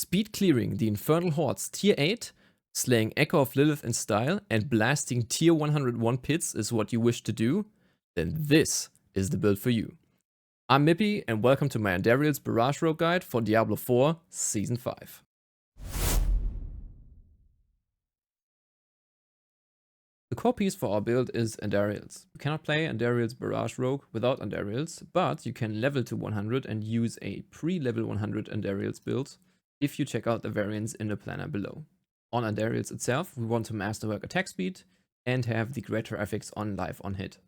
Speed clearing the Infernal Hordes tier 8, slaying Echo of Lilith in style, and blasting tier 101 pits is what you wish to do, then this is the build for you. I'm Mippy, and welcome to my Andariels Barrage Rogue Guide for Diablo 4 Season 5. The core piece for our build is Andariels. You cannot play Andariels Barrage Rogue without Andariels, but you can level to 100 and use a pre-level 100 Andariels build if you check out the variants in the planner below. On Andariels itself, we want to masterwork attack speed and have the greater effects on life on hit.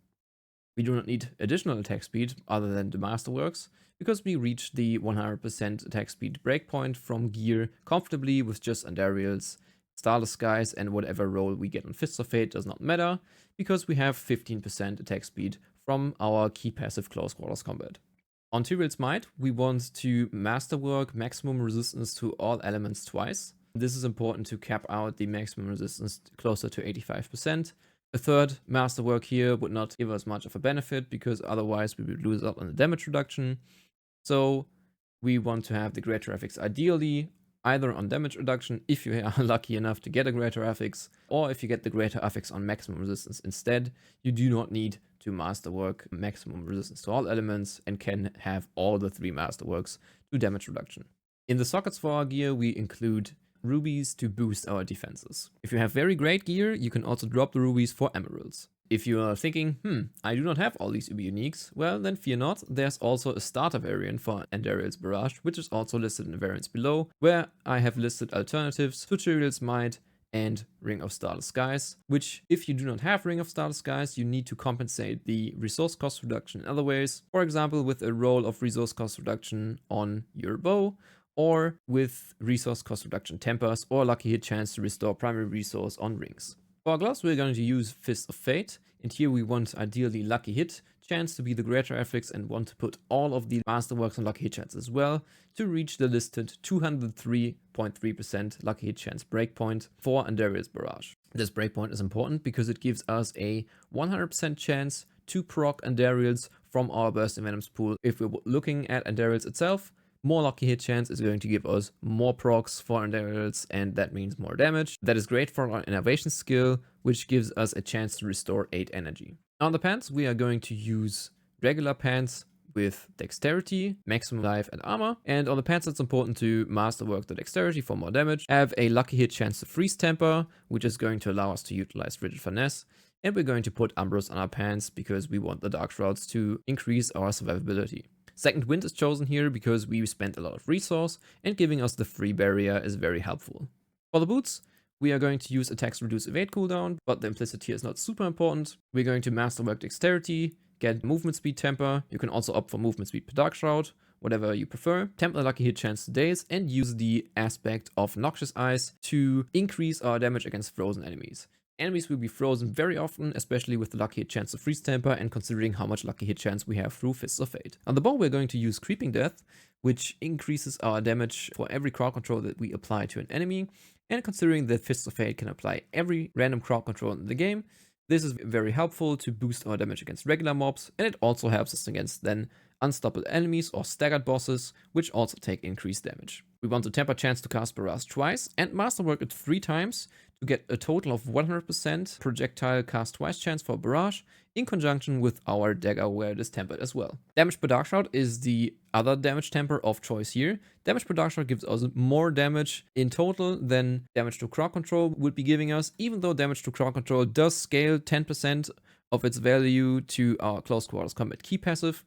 We do not need additional attack speed other than the masterworks, because we reach the 100% attack speed breakpoint from gear comfortably with just Andariels, Starless Skies, and whatever roll we get on Fists of Fate does not matter, because we have 15% attack speed from our key passive close quarters combat. On Tyrael's Might, we want to masterwork maximum resistance to all elements twice. This is important to cap out the maximum resistance closer to 85%. A third masterwork here would not give us much of a benefit, because otherwise we would lose out on the damage reduction. So we want to have the greater effects ideally either on damage reduction if you are lucky enough to get a greater affix, or if you get the greater affix on maximum resistance instead. You do not need to masterwork maximum resistance to all elements and can have all the three masterworks to damage reduction. In the sockets for our gear, we include rubies to boost our defenses. If you have very great gear, you can also drop the rubies for emeralds. If you are thinking, I do not have all these Ubi uniques, well then fear not, there's also a starter variant for Andariels Barrage, which is also listed in the variants below, where I have listed alternatives to Tyrael's Might and Ring of Starless Skies, which if you do not have Ring of Starless Skies, you need to compensate the resource cost reduction in other ways, for example with a roll of resource cost reduction on your bow, or with resource cost reduction tempers, or lucky hit chance to restore primary resource on rings. For our gloves, we're going to use Fist of Fate, and here we want ideally lucky hit chance to be the greater affix and want to put all of the masterworks on lucky hit chance as well to reach the listed 203.3% lucky hit chance breakpoint for Andariels Barrage. This breakpoint is important because it gives us a 100% chance to proc Andariels from our Bursting Venoms pool. If we're looking at Andariels itself, more lucky hit chance is going to give us more procs for Andariels, and that means more damage. That is great for our innovation skill, which gives us a chance to restore 8 energy. On the pants, we are going to use regular pants with dexterity, maximum life, and armor. And on the pants, it's important to masterwork the dexterity for more damage. Have a lucky hit chance to freeze temper, which is going to allow us to utilize rigid finesse. And we're going to put Umbros on our pants because we want the Dark Shrouds to increase our survivability. Second Wind is chosen here because we spent a lot of resource, and giving us the free barrier is very helpful. For the boots, we are going to use attacks reduce evade cooldown, but the implicit here is not super important. We're going to masterwork dexterity, get movement speed temper. You can also opt for movement speed per Dark Shroud, whatever you prefer. Temper the lucky hit chance to daze, and use the aspect of Noxious Eyes to increase our damage against frozen enemies. Enemies will be frozen very often, especially with the lucky hit chance of freeze temper and considering how much lucky hit chance we have through Fists of Fate. On the bow, we're going to use Creeping Death, which increases our damage for every crowd control that we apply to an enemy. And considering that Fists of Fate can apply every random crowd control in the game, this is very helpful to boost our damage against regular mobs, and it also helps us against then unstoppable enemies or staggered bosses, which also take increased damage. We want to temper chance to cast Barrage twice and masterwork it 3 times to get a total of 100% projectile cast twice chance for Barrage, in conjunction with our dagger where it is tempered as well. Damage per Dark Shroud is the other damage temper of choice here. Damage per Dark Shroud gives us more damage in total than damage to crowd control would be giving us, even though damage to crowd control does scale 10% of its value to our close quarters combat key passive.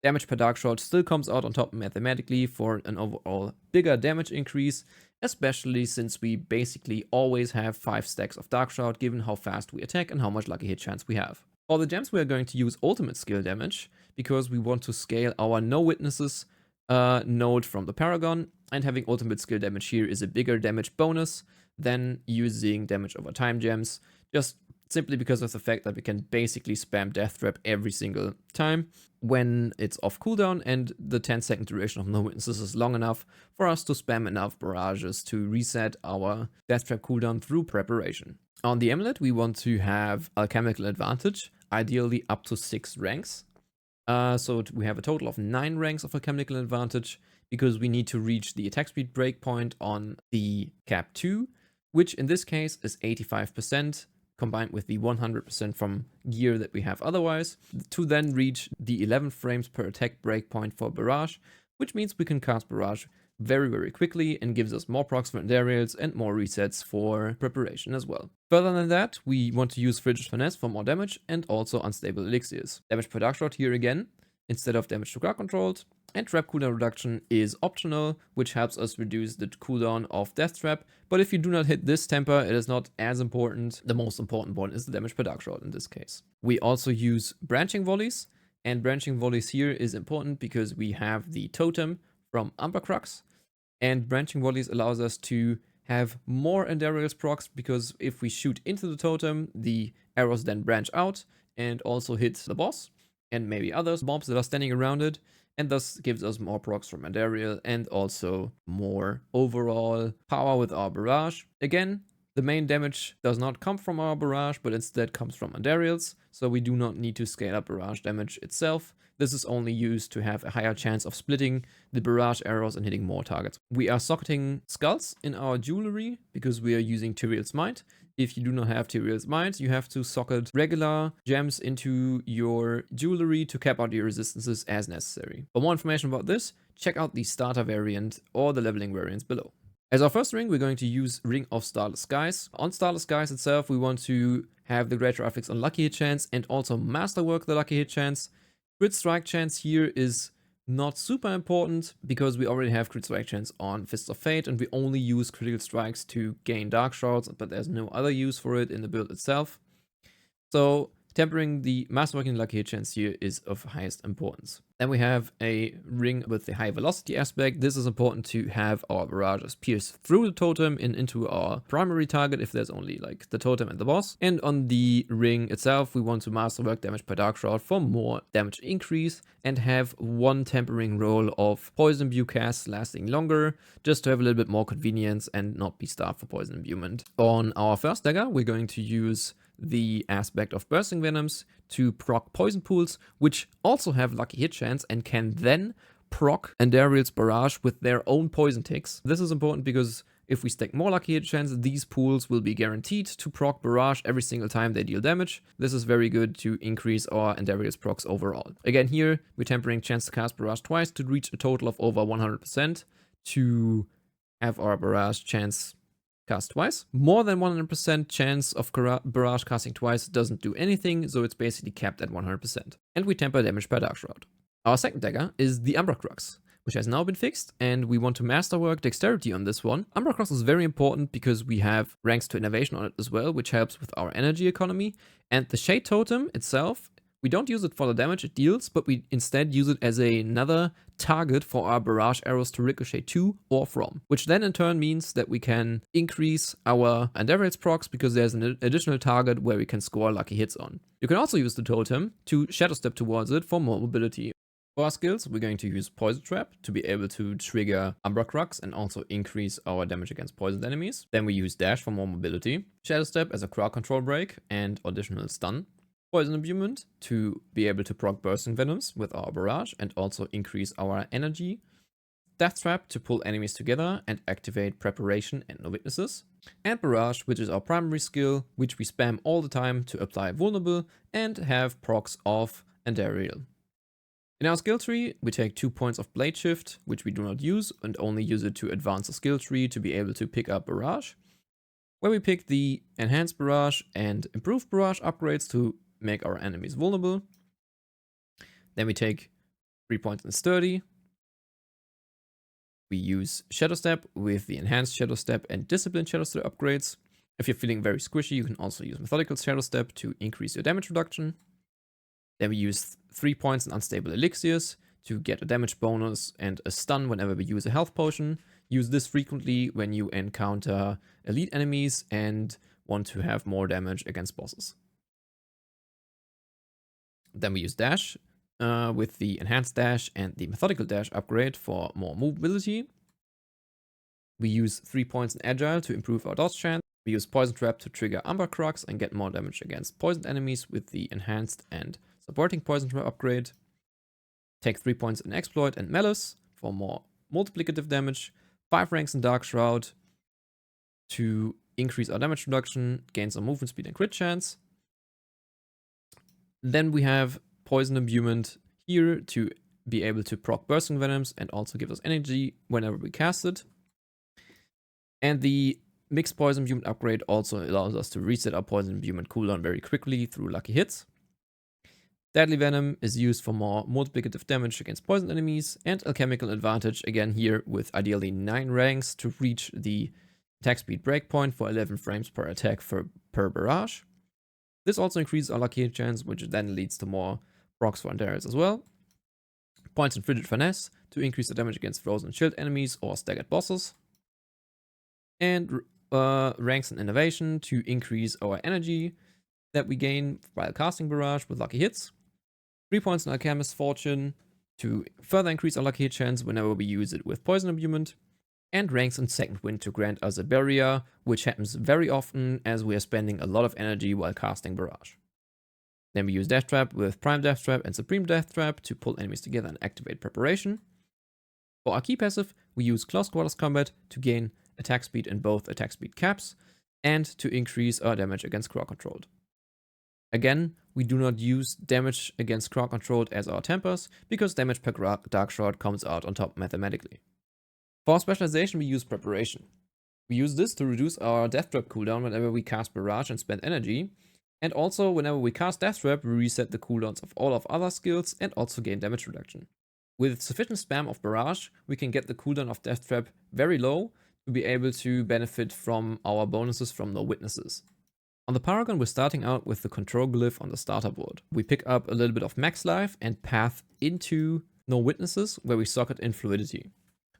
Damage per Dark Shroud still comes out on top mathematically for an overall bigger damage increase, especially since we basically always have 5 stacks of Dark Shroud given how fast we attack and how much lucky hit chance we have. For the gems, we are going to use ultimate skill damage because we want to scale our no witnesses node from the Paragon, and having ultimate skill damage here is a bigger damage bonus than using damage over time gems, just simply because of the fact that we can basically spam Death Trap every single time when it's off cooldown, and the 10-second duration of no witnesses is long enough for us to spam enough barrages to reset our Death Trap cooldown through preparation. On the amulet, we want to have alchemical advantage, ideally up to 6 ranks. So we have a total of 9 ranks of alchemical advantage, because we need to reach the attack speed breakpoint on the cap 2, which in this case is 85%, combined with the 100% from gear that we have otherwise, to then reach the 11 frames per attack breakpoint for Barrage, which means we can cast Barrage very quickly and gives us more procs for Andariels and more resets for preparation as well. Further than that, we want to use Frigid Finesse for more damage and also unstable elixirs. Damage per dark shot here again, instead of damage to crowd controlled, and trap cooldown reduction is optional, which helps us reduce the cooldown of Death Trap, but if you do not hit this temper, it is not as important. The most important one is the damage per dark shot in this case. We also use branching volleys, and branching volleys here is important because we have the totem from Umbra Crux, and branching volleys allows us to have more Andariels procs, because if we shoot into the totem, the arrows then branch out and also hit the boss and maybe others mobs that are standing around it, and thus gives us more procs from Andariel and also more overall power with our Barrage. Again, the main damage does not come from our Barrage, but instead comes from Andariels, so we do not need to scale up Barrage damage itself. This is only used to have a higher chance of splitting the Barrage arrows and hitting more targets. We are socketing skulls in our jewelry because we are using Tyrael's Might. If you do not have Tyrael's Might, you have to socket regular gems into your jewelry to cap out your resistances as necessary. For more information about this, check out the starter variant or the leveling variants below. As our first ring, we're going to use Ring of Starless Skies. On Starless Skies itself, we want to have the greater affix on lucky hit chance and also masterwork the lucky hit chance. Crit strike chance here is not super important because we already have crit strike chance on Fists of Fate, and we only use critical strikes to gain dark shards, but there's no other use for it in the build itself. So tempering the masterworking lucky hit chance here is of highest importance. Then we have a ring with the high velocity aspect. This is important to have our barrages pierce through the totem and into our primary target if there's only like the totem and the boss. And on the ring itself, we want to masterwork damage per dark shard for more damage increase and have one tempering roll of poison imbue casts lasting longer, just to have a little bit more convenience and not be starved for poison imbuement. On our first dagger, we're going to use the aspect of bursting venoms to proc poison pools, which also have lucky hit chance and can then proc Andariel's barrage with their own poison ticks. This is important because if we stack more lucky hit chance, these pools will be guaranteed to proc barrage every single time they deal damage. This is very good to increase our Andariel's procs overall. Again, here we're tempering chance to cast barrage twice to reach a total of over 100% to have our barrage chance cast twice. More than 100% chance of barrage casting twice doesn't do anything, so it's basically capped at 100%. And we temper damage per dark shroud. Our second dagger is the Umbra Crux, which has now been fixed, and we want to masterwork dexterity on this one. Umbra Crux is very important because we have ranks to innovation on it as well, which helps with our energy economy. And the Shade Totem itself, we don't use it for the damage it deals, but we instead use it as another target for our barrage arrows to ricochet to or from, which then in turn means that we can increase our Andariel's procs because there's an additional target where we can score lucky hits on. You can also use the totem to shadow step towards it for more mobility. For our skills, we're going to use Poison Trap to be able to trigger Umbra Crux and also increase our damage against poisoned enemies. Then we use Dash for more mobility, Shadow Step as a crowd control break and additional stun. Poison Imbuement to be able to proc Bursting Venoms with our barrage and also increase our energy. Death Trap to pull enemies together and activate Preparation and No Witnesses. And Barrage, which is our primary skill, which we spam all the time to apply Vulnerable and have procs of Andariel. In our skill tree, we take 2 points of Blade Shift, which we do not use, and only use it to advance the skill tree to be able to pick up Barrage, where we pick the Enhanced Barrage and Improved Barrage upgrades to make our enemies vulnerable. Then we take 3 points in Sturdy. We use Shadow Step with the Enhanced Shadow Step and Disciplined Shadow Step upgrades. If you're feeling very squishy, you can also use Methodical Shadow Step to increase your damage reduction. Then we use 3 points in Unstable Elixirs to get a damage bonus and a stun whenever we use a health potion. Use this frequently when you encounter elite enemies and want to have more damage against bosses. Then we use Dash with the Enhanced Dash and the Methodical Dash upgrade for more mobility. We use 3 points in Agile to improve our dodge chance. We use Poison Trap to trigger Umbra Crux and get more damage against poisoned enemies with the Enhanced and Supporting Poison Trap upgrade. Take 3 points in Exploit and Malice for more multiplicative damage, 5 ranks in Dark Shroud to increase our damage reduction, gain some movement speed and crit chance. Then we have Poison Imbuement here to be able to proc Bursting Venoms and also give us energy whenever we cast it. And the Mixed Poison Imbuement upgrade also allows us to reset our Poison Imbuement cooldown very quickly through lucky hits. Deadly Venom is used for more multiplicative damage against poison enemies, and Alchemical Advantage again here with ideally 9 ranks to reach the attack speed breakpoint for 11 frames per attack per barrage. This also increases our lucky hit chance, which then leads to more procs for Andariels as well. Points in Frigid Finesse to increase the damage against frozen shield enemies or staggered bosses. And ranks in Innovation to increase our energy that we gain while casting Barrage with lucky hits. 3 points in Alchemist's Fortune to further increase our lucky hit chance whenever we use it with Poison Imbuement. And ranks in Second Wind to grant us a barrier, which happens very often as we are spending a lot of energy while casting Barrage. Then we use Death Trap with Prime Death Trap and Supreme Death Trap to pull enemies together and activate Preparation. For our key passive, we use Close Quarters Combat to gain attack speed in both attack speed caps and to increase our damage against crowd controlled. Again, we do not use damage against crowd controlled as our tempers because damage per Dark Shroud comes out on top mathematically. For Specialization, we use Preparation. We use this to reduce our Death Trap cooldown whenever we cast Barrage and spend energy, and also whenever we cast Death Trap, we reset the cooldowns of all of other skills and also gain damage reduction. With sufficient spam of Barrage, we can get the cooldown of Death Trap very low to be able to benefit from our bonuses from No Witnesses. On the Paragon, we're starting out with the control glyph on the starter board. We pick up a little bit of max life and path into No Witnesses, where we socket in Fluidity.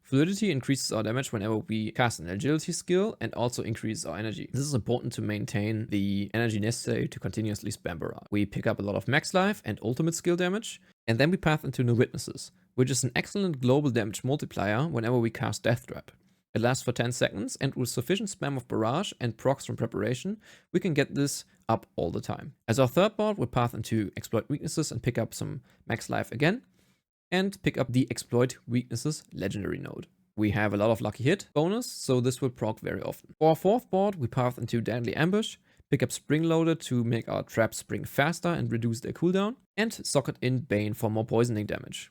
Fluidity increases our damage whenever we cast an agility skill and also increases our energy. This is important to maintain the energy necessary to continuously spam Barrage. We pick up a lot of max life and ultimate skill damage, and then we path into No Witnesses, which is an excellent global damage multiplier whenever we cast Death Trap. It lasts for 10 seconds, and with sufficient spam of Barrage and procs from Preparation, we can get this up all the time. As our third board, we path into Exploit Weaknesses and pick up some max life again, and pick up the Exploit Weaknesses legendary node. We have a lot of lucky hit bonus, so this will proc very often. For our fourth board, we path into Deadly Ambush, pick up Spring Loaded to make our traps spring faster and reduce their cooldown, and socket in Bane for more poisoning damage.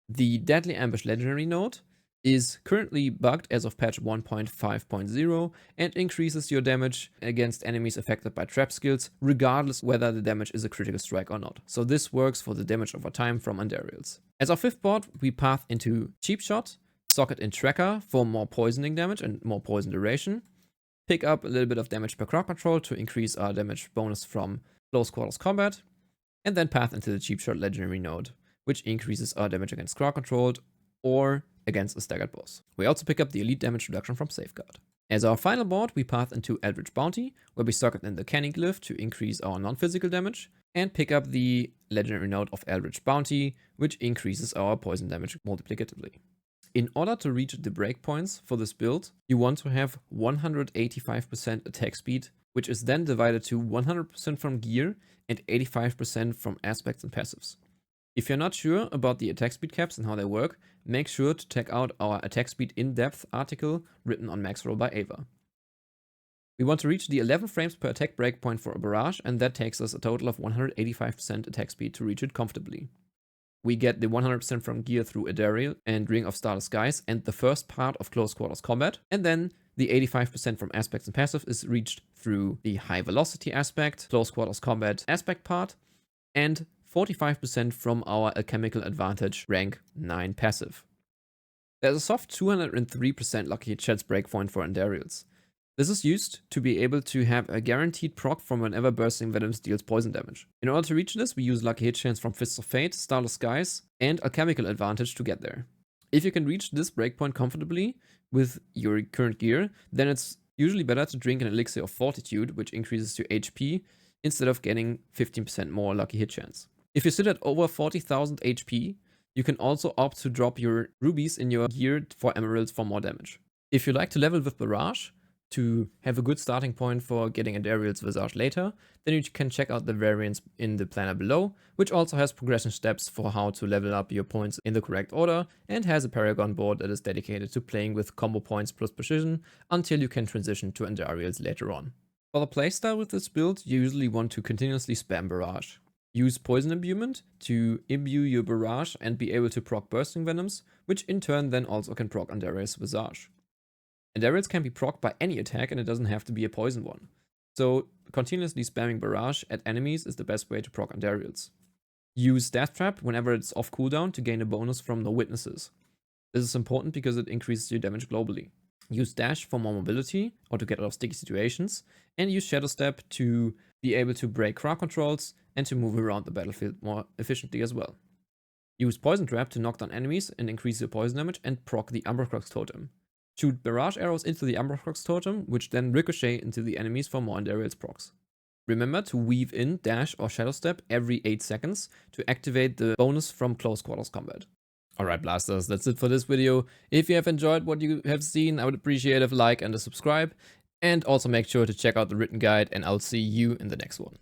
The Deadly Ambush legendary node is currently bugged as of patch 1.5.0 and increases your damage against enemies affected by trap skills, regardless whether the damage is a critical strike or not. So this works for the damage over time from Andariels. As our fifth board, we path into Cheap Shot, socket in Tracker for more poisoning damage and more poison duration, pick up a little bit of damage per crowd control to increase our damage bonus from Close Quarters Combat, and then path into the Cheap Shot legendary node, which increases our damage against crowd controlled or against a staggered boss. We also pick up the elite damage reduction from Safeguard. As our final board, we path into Eldritch Bounty, where we socket in the Canny Glyph to increase our non-physical damage, and pick up the legendary node of Eldritch Bounty, which increases our poison damage multiplicatively. In order to reach the breakpoints for this build, you want to have 185% attack speed, which is then divided to 100% from gear and 85% from aspects and passives. If you're not sure about the attack speed caps and how they work, make sure to check out our attack speed in-depth article written on maxroll by Ava. We want to reach the 11 frames per attack breakpoint for a Barrage, and that takes us a total of 185% attack speed to reach it comfortably. We get the 100% from gear through Andariel and Ring of Starless Skies and the first part of Close Quarters Combat, and then the 85% from aspects and passive is reached through the High Velocity aspect, Close Quarters Combat aspect part, and 45% from our Alchemical Advantage rank 9 passive. There's a soft 203% lucky hit chance breakpoint for Andariels. This is used to be able to have a guaranteed proc from whenever Bursting Venoms deals poison damage. In order to reach this, we use lucky hit chance from Fists of Fate, Starless Skies, and Alchemical Advantage to get there. If you can reach this breakpoint comfortably with your current gear, then it's usually better to drink an Elixir of Fortitude, which increases your HP, instead of getting 15% more lucky hit chance. If you sit at over 40,000 HP, you can also opt to drop your rubies in your gear for emeralds for more damage. If you like to level with Barrage, to have a good starting point for getting Andariels Visage later, then you can check out the variants in the planner below, which also has progression steps for how to level up your points in the correct order, and has a Paragon board that is dedicated to playing with combo points plus precision until you can transition to Andariels later on. For the playstyle with this build, you usually want to continuously spam Barrage. Use Poison Imbuement to imbue your Barrage and be able to proc Bursting Venoms, which in turn then also can proc Andariels Visage. Andariels can be procced by any attack and it doesn't have to be a poison one. So continuously spamming Barrage at enemies is the best way to proc Andariels. Use Death Trap whenever it's off cooldown to gain a bonus from no witnesses. This is important because it increases your damage globally. Use Dash for more mobility or to get out of sticky situations, and use Shadow Step to be able to break crowd controls and to move around the battlefield more efficiently as well. Use Poison Trap to knock down enemies and increase your poison damage and proc the Umbracrox Totem. Shoot Barrage arrows into the Umbracrox Totem, which then ricochet into the enemies for more Andariels procs. Remember to weave in Dash or Shadow Step every 8 seconds to activate the bonus from close quarters combat. Alright blasters, that's it for this video. If you have enjoyed what you have seen, I would appreciate a like and a subscribe. And also make sure to check out the written guide, and I'll see you in the next one.